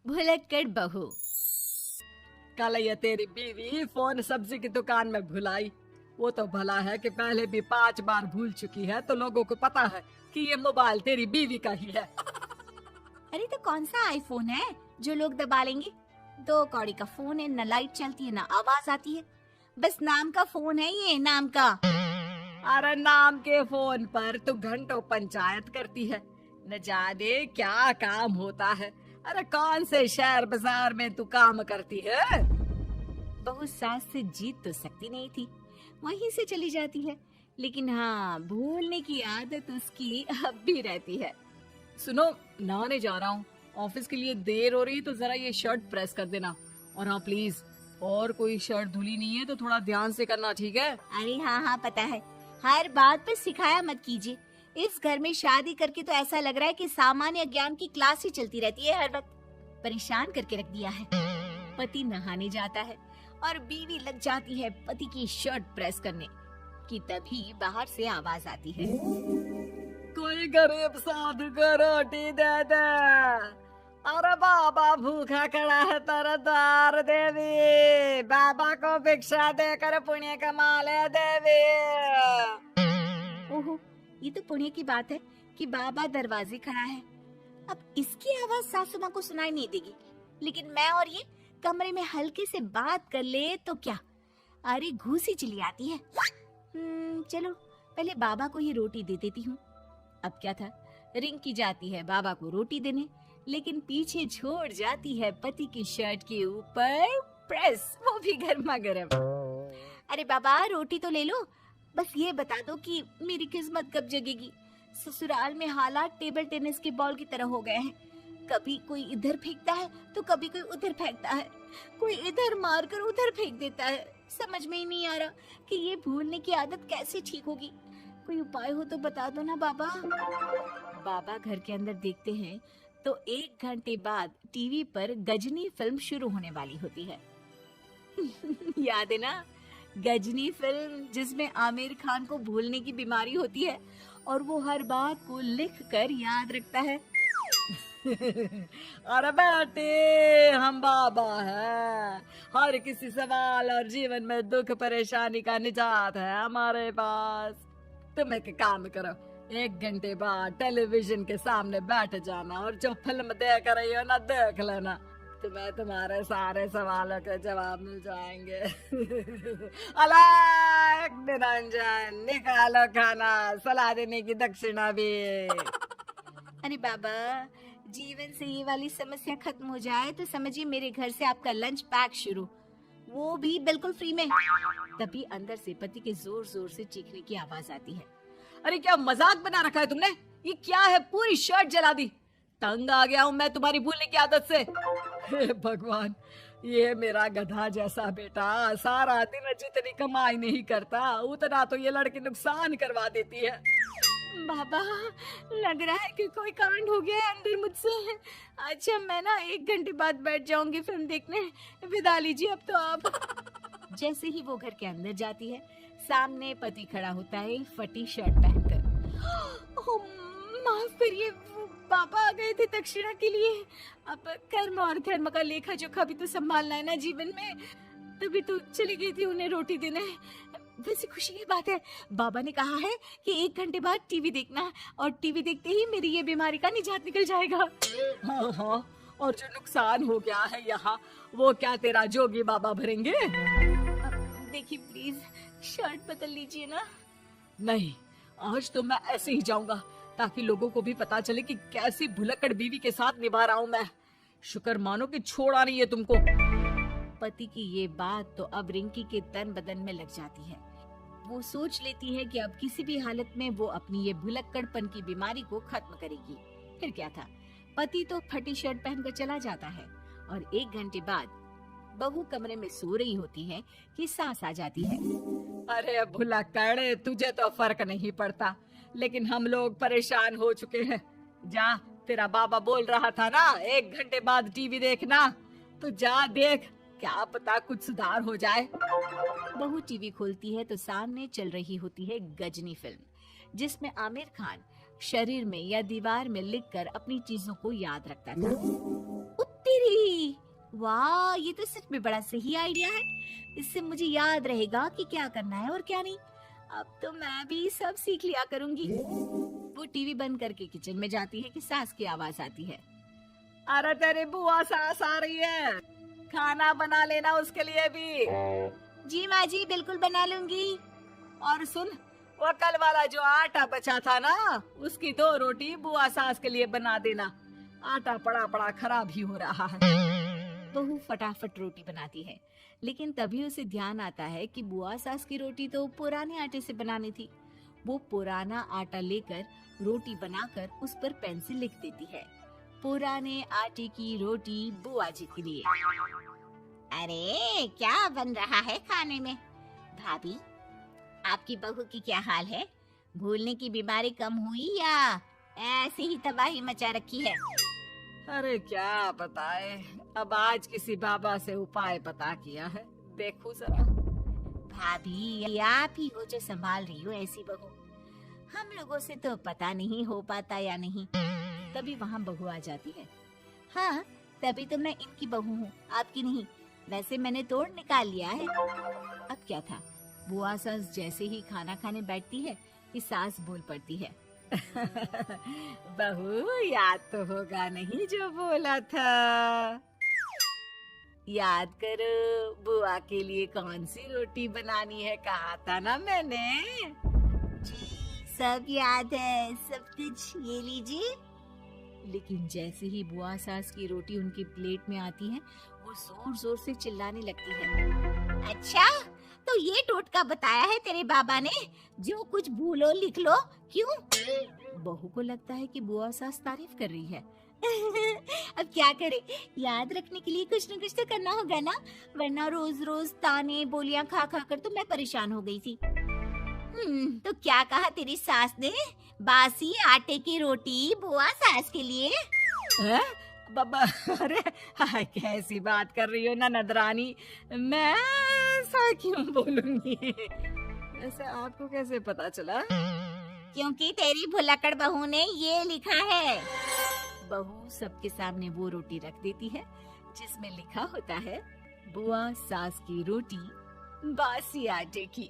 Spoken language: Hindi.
भुलक्कड़ बहू। कल ये तेरी बीवी फोन सब्जी की दुकान में भुलाई। वो तो भला है कि पहले भी 5 बार भूल चुकी है, तो लोगों को पता है कि ये मोबाइल तेरी बीवी का ही है। अरे तो कौन सा आईफोन है जो लोग दबा लेंगे? 2 कौड़ी का फोन है, न लाइट चलती है ना आवाज आती है। बस नाम का फोन है, ये नाम का। अरे नाम के फोन पर तू घंटों पंचायत करती है, न जाने क्या काम होता है। अरे कौन से शहर बाजार में तू काम करती है? बहू सास से जीत तो सकती नहीं थी, वहीं से चली जाती है। लेकिन हाँ, भूलने की आदत उसकी अब भी रहती है। सुनो, नहाने जा रहा हूँ, ऑफिस के लिए देर हो रही है, तो जरा ये शर्ट प्रेस कर देना। और हाँ प्लीज, और कोई शर्ट धुली नहीं है तो थोड़ा ध्यान से करना, ठीक है? अरे हाँ हाँ पता है, हर बात पर सिखाया मत कीजिए। इस घर में शादी करके तो ऐसा लग रहा है कि सामान्य ज्ञान की क्लास ही चलती रहती है। हर वक्त परेशान करके रख दिया है। पति नहाने जाता है और बीवी लग जाती है पति की शर्ट प्रेस करने कि तभी बाहर से आवाज आती है, कोई गरीब साधु को रोटी दे दे। अरे बाबा भूखा खड़ा है तेरे द्वार देवी, बाबा को भिक्षा देकर पुण्य कमा ले देवी। ओहो, ये तो पुण्य की बात है कि बाबा दरवाजे खड़ा है। अब इसकी आवाज सासू माँ को सुनाई नहीं देगी, लेकिन मैं और ये कमरे में हल्के से बात कर ले तो क्या, अरे घूसी चली आती है। चलो पहले बाबा को ये रोटी दे देती हूँ। अब क्या था, रिंकी जाती है बाबा को रोटी देने, लेकिन पीछे छोड़ जाती है पति की शर्ट के ऊपर प्रेस, वो भी गर्मा गर्म। अरे बाबा रोटी तो ले लो, बस ये बता दो कि मेरी किस्मत कब जगेगी। ससुराल में हालात टेबल टेनिस के बॉल की तरह हो गए हैं। कभी कोई इधर फेंकता है तो कभी कोई उधर फेंकता है, कोई इधर मारकर उधर फेंक देता है। समझ में ही नहीं आ रहा कि ये भूलने की आदत कैसे ठीक होगी। कोई उपाय हो तो बता दो ना बाबा। बाबा घर के अंदर देखते हैं तो 1 घंटे बाद टीवी पर गजनी फिल्म शुरू होने वाली होती है। याद है ना, गजनी फिल्म जिसमें आमिर खान को भूलने की बीमारी होती है और वो हर बात को लिख कर याद रखता है। अरे बेटे, हम बाबा हैं, हर किसी सवाल और जीवन में दुख परेशानी का निजात है हमारे पास। तुम एक काम करो, 1 घंटे बाद टेलीविजन के सामने बैठ जाना और जो फिल्म देख रही हो ना देख लेना, तुम्हें तुम्हारे सारे सवालों के जवाब मिल जाएंगे। अलग निरंजन, निकालो खाना, सलाह देने की दक्षिणा भी। अरे बाबा, जीवन से ये वाली समस्या खत्म हो जाए तो समझिए मेरे घर से आपका लंच पैक शुरू, वो भी बिल्कुल फ्री में। तभी अंदर से पति के जोर जोर से चीखने की आवाज आती है। अरे क्या मजाक बना रखा है तुमने? ये क्या है, पूरी शर्ट जला दी। तंग आ गया हूँ मैं तुम्हारी भूलने की आदत से। हे भगवान, ये मेरा गधा जैसा बेटा सारा दिन जितनी कमाई नहीं करता उतना तो ये लड़की नुकसान करवा देती है। बाबा, लग रहा है कि कोई कांड हो गया है अंदर मुझसे। अच्छा मैं ना 1 घंटे बाद बैठ जाऊंगी फिल्म देखने, विदा लीजिए अब तो आप। जैसे ही वो घर के अंदर जाती है, सामने पति खड़ा होता है फटी शर्ट पहनकर। ओह, माफ करिए, पापा आ गए थे दक्षिणा के लिए। अब कर्म और धर्म का लेखा जोखा भी तो संभालना है ना जीवन में, तभी तो चली गई थी उन्हें रोटी देने। वैसे खुशी की बात है, बाबा ने कहा है कि 1 घंटे बाद टीवी देखना, और टीवी देखते ही मेरी ये बीमारी का निजात निकल जाएगा। हाँ हाँ, और जो नुकसान हो गया है यहाँ, वो क्या तेरा जोगी बाबा भरेंगे? देखिए प्लीज, शर्ट बदल लीजिए ना। नहीं, आज तो मैं ऐसे ही जाऊंगा ताकि लोगों को भी पता चले कि कैसी भुलक्कड़ बीवी के साथ निभा रहा हूँ मैं। शुक्र मानो कि छोड़ा नहीं है तुमको। पति की ये बात तो अब रिंकी के तन बदन में लग जाती है। वो सोच लेती है कि अब किसी भी हालत में वो अपनी ये भुलक्कड़पन की बीमारी को खत्म करेगी। फिर क्या था, पति तो फटी शर्ट पहनकर चला जाता है और 1 घंटे बाद बहू कमरे में सो रही होती है कि सास आ जाती है। अरे भुलक्कड़, तुझे तो फर्क नहीं पड़ता, लेकिन हम लोग परेशान हो चुके हैं। जा, तेरा बाबा बोल रहा था ना 1 घंटे बाद टीवी देखना, तो जा देख, क्या पता कुछ सुधार हो जाए। बहू टीवी खोलती है तो सामने चल रही होती है गजनी फिल्म, जिसमें आमिर खान शरीर में या दीवार में लिखकर अपनी चीजों को याद रखता था। तेरी वाह, ये तो सच में बड़ा सही आइडिया है। इससे मुझे याद रहेगा कि क्या करना है और क्या नहीं। अब तो मैं भी सब सीख लिया करूंगी। वो टीवी बंद करके किचन में जाती है कि सास की आवाज आती है। अरे तेरी बुआ सास आ रही है, खाना बना लेना उसके लिए भी। जी माँ जी, बिल्कुल बना लूंगी। और सुन, वो कल वाला जो आटा बचा था ना, उसकी 2 रोटी बुआ सास के लिए बना देना। आटा पड़ा पड़ा खराब ही हो रहा है। बहू फटाफट रोटी बनाती है, लेकिन तभी उसे ध्यान आता है कि बुआ सास की रोटी तो पुराने आटे से बनानी थी। वो पुराना आटा लेकर रोटी बनाकर उस पर पेन से लिख देती है, पुराने आटे की रोटी बुआ जी के लिए। अरे क्या बन रहा है खाने में? भाभी, आपकी बहू की क्या हाल है? भूलने की बीमारी कम हुई या ऐसे ही तबाही मचा रखी है? अरे क्या बताए, अब आज किसी बाबा से उपाय पता किया है, देखो जरा। भाभी, ये आप ही हो जो संभाल रही हो ऐसी बहू। हम लोगों से तो पता नहीं हो पाता या नहीं। तभी वहाँ बहू आ जाती है। हाँ, तभी तो मैं इनकी बहू हूँ, आपकी नहीं। वैसे मैंने तोड़ निकाल लिया है। अब क्या था, बुआ सास जैसे ही खाना खाने बैठती है कि सास बोल पड़ती है। बहू, याद तो होगा नहीं जो बोला था? याद करो, बुआ के लिए कौन सी रोटी बनानी है, कहा था ना मैंने। जी, सब याद है, सब कुछ। ये लीजिए। लेकिन जैसे ही बुआ सास की रोटी उनकी प्लेट में आती है, वो जोर जोर से चिल्लाने लगती है। अच्छा, तो ये टोटका बताया है तेरे बाबा ने, जो कुछ भूलो लिख लो, क्यों? बहू को लगता है कि बुआ सास तारीफ कर रही है। अब क्या करे, याद रखने के लिए कुछ न कुछ तो करना होगा ना, वरना रोज रोज ताने बोलियां खा खा कर तो मैं परेशान हो गई थी। तो क्या कहा तेरी सास ने? बासी आटे की रोटी बुआ सास के लिए? है? बाबा, अरे हाय, कैसी बात कर रही हो ननद रानी, मैं ऐसा क्यों बोलूंगी? ऐसे आपको कैसे पता चला? क्योंकि तेरी भुलक्कड़ बहू ने ये लिखा है। बहू सबके सामने वो रोटी रख देती है जिसमें लिखा होता है, बुआ सास की रोटी बासी आटे की।